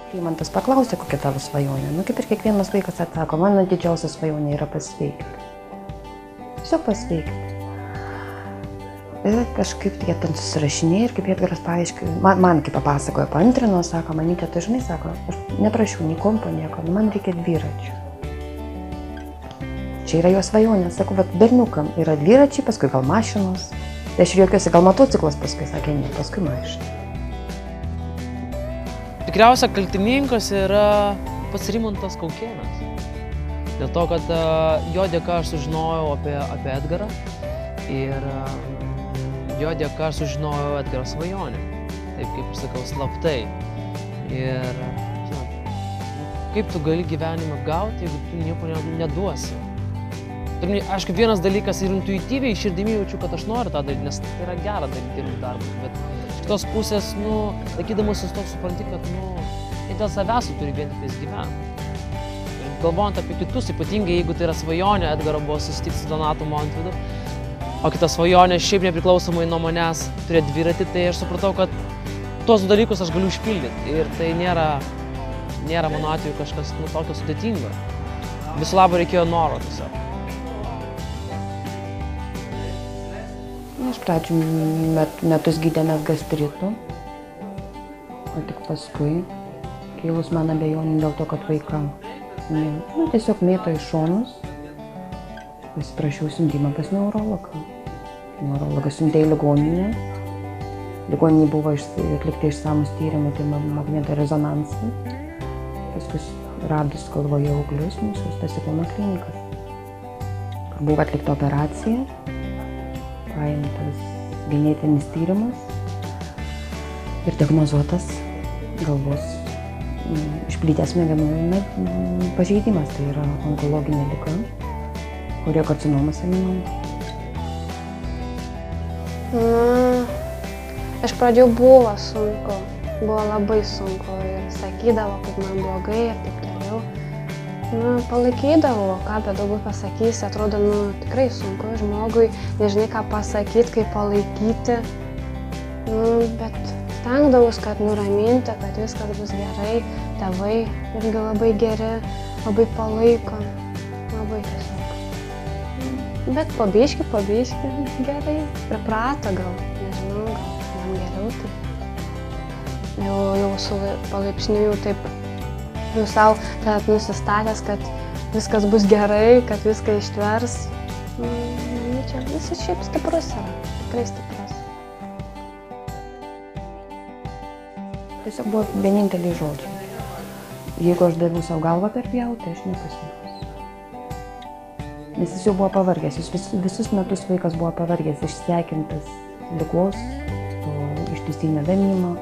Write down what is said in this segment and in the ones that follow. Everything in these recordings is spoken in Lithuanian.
Mantas paklausė, kokia tavo svajonė. Nu, kaip ir kiekvienas vaikas atsako, mano didžiausia svajonė yra pasveikti. Tiesiog pasveikti. Ir kažkaip jie ten susirašinėjo ir kaip Edgaras paaiškino, man kaip papasakojo, paantrino, sako, mamytė, tai žinai, sako, aš neprašiau nei kompo, nieko, man reikia dviračių. Čia yra jo svajonė, sako, bet berniukam yra dviračiai, paskui gal mašinos. Tai aš juokiuosi, gal motociklas paskui, sakė, ne, paskui mašina. Tikriausia kaltininkas yra pats Rimantas Kaukėnas. Dėl to, kad jo dėka aš sužinojau apie Edgarą ir jo dėka aš sužinojau Edgaro svajonę. Taip kaip ir sakau, slaptai. Ir kaip tu gali gyvenimą gauti, jeigu tu nieko neduosi? Aišku, vienas dalykas ir intuityviai širdimi jaučiu, kad aš noriu tą daryti, nes tai yra gera daryti darbus. Bet iš tos pusės, laikydamasis toks supranti, kad tai dėl savęs tu turi vien tik gyventi. Ir galvojant apie kitus, ypatingai jeigu tai yra svajonė, Edgaro buvo susitikti su Donatu Montvydu, o kita svajonė šiaip nepriklausomai nuo manęs turėti dviratį, tai aš supratau, kad tuos dalykus aš galiu išpildyti. Ir tai nėra mano atveju kažkas tokio sudėtingo. Viso labo reikėjo noro tiesiog. Iš pradžių metus gydėmės gastritu, o tik paskui kilus man abejonių dėl to, kad vaiką tiesiog mėto į šonus, pasiprašiau siuntimą pas neurologą. Neurologas siuntė į ligoninę. Ligoninėje buvo atlikti išsamus tyrimai, tai magneto rezonansai. Paskui radus galvoje auglius, nusiųstas į Kauno klinikas, kur buvo atlikta operacija. Paimtas genetinis tyrimas ir diagnozuotas galvos išplitęs smegenų pažeidimas, tai yra onkologinė liga, choriokarcinomas seminoma. Iš pradžių buvo sunku, buvo labai sunku ir sakydavo, kaip man blogai ir taip toliau. Palaikydavau, ką apie daugiau pasakysi, atrodo, tikrai sunku žmogui, nežinai ką pasakyti, kaip palaikyti, bet stengdavus, kad nuraminti, kad viskas bus gerai, tėvai irgi labai geri, labai palaiko, labai tiesiog. Bet po biškį, gerai, priprato gal, nežinau, gal jam geriau tai. Jau palaipsniui jau taip sau nusistatęs, kad viskas bus gerai, kad viską ištvers. Čia visas šiaip stiprus yra, tikrai stiprus. Tiesiog buvo vieninteliai žodžiai. Jeigu aš daviau savo galvą per pjauti, tai aš nepasiduosiu. Nes jis jau buvo pavargęs, visus metus vaikas buvo pavargęs, išsekintas ligos, ištisinio venimo,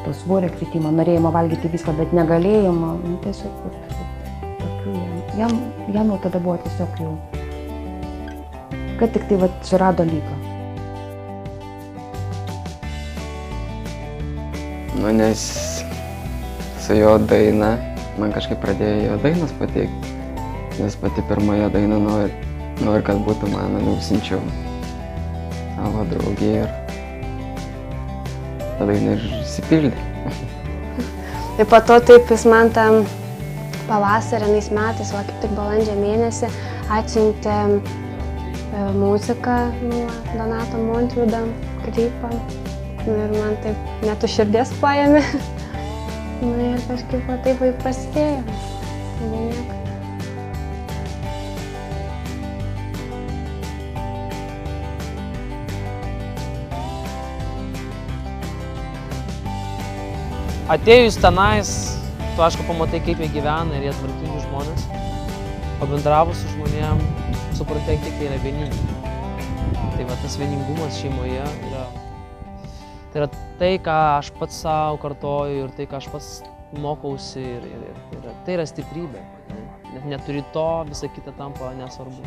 to svorio kritimo, norėjimo valgyti viską, bet negalėjimo. Tiesiog jam jau tada buvo tiesiog jau, kad tik tai surado lygą. Nes su jo daina, man kažkaip pradėjo jo dainas patikti. Nes pati pirmoje daina nori, kad būtų mano, nusinčiau savo draugį ir tada jinai išsipildė. Ir po to taip jis man tam pavasariniais metais, kaip tik balandžio mėnesį, atsiuntė muziką nuo Donato Montvydo klipą. Ir man taip net už širdies paėmė. Ir kažkaip taip prasidėjo. Atėjus tenais, tu aišku pamatai, kaip jie gyvena ir jie tvarkingi žmonės. Pabendravus su žmonėm, supranti, kiek jie yra vieningi. Tai tas vieningumas šeimoje yra tai, ką aš pats savo kartoju ir tai, ką aš pats mokausi ir tai yra stiprybė. Net neturi to, visa kita tampa nesvarbu.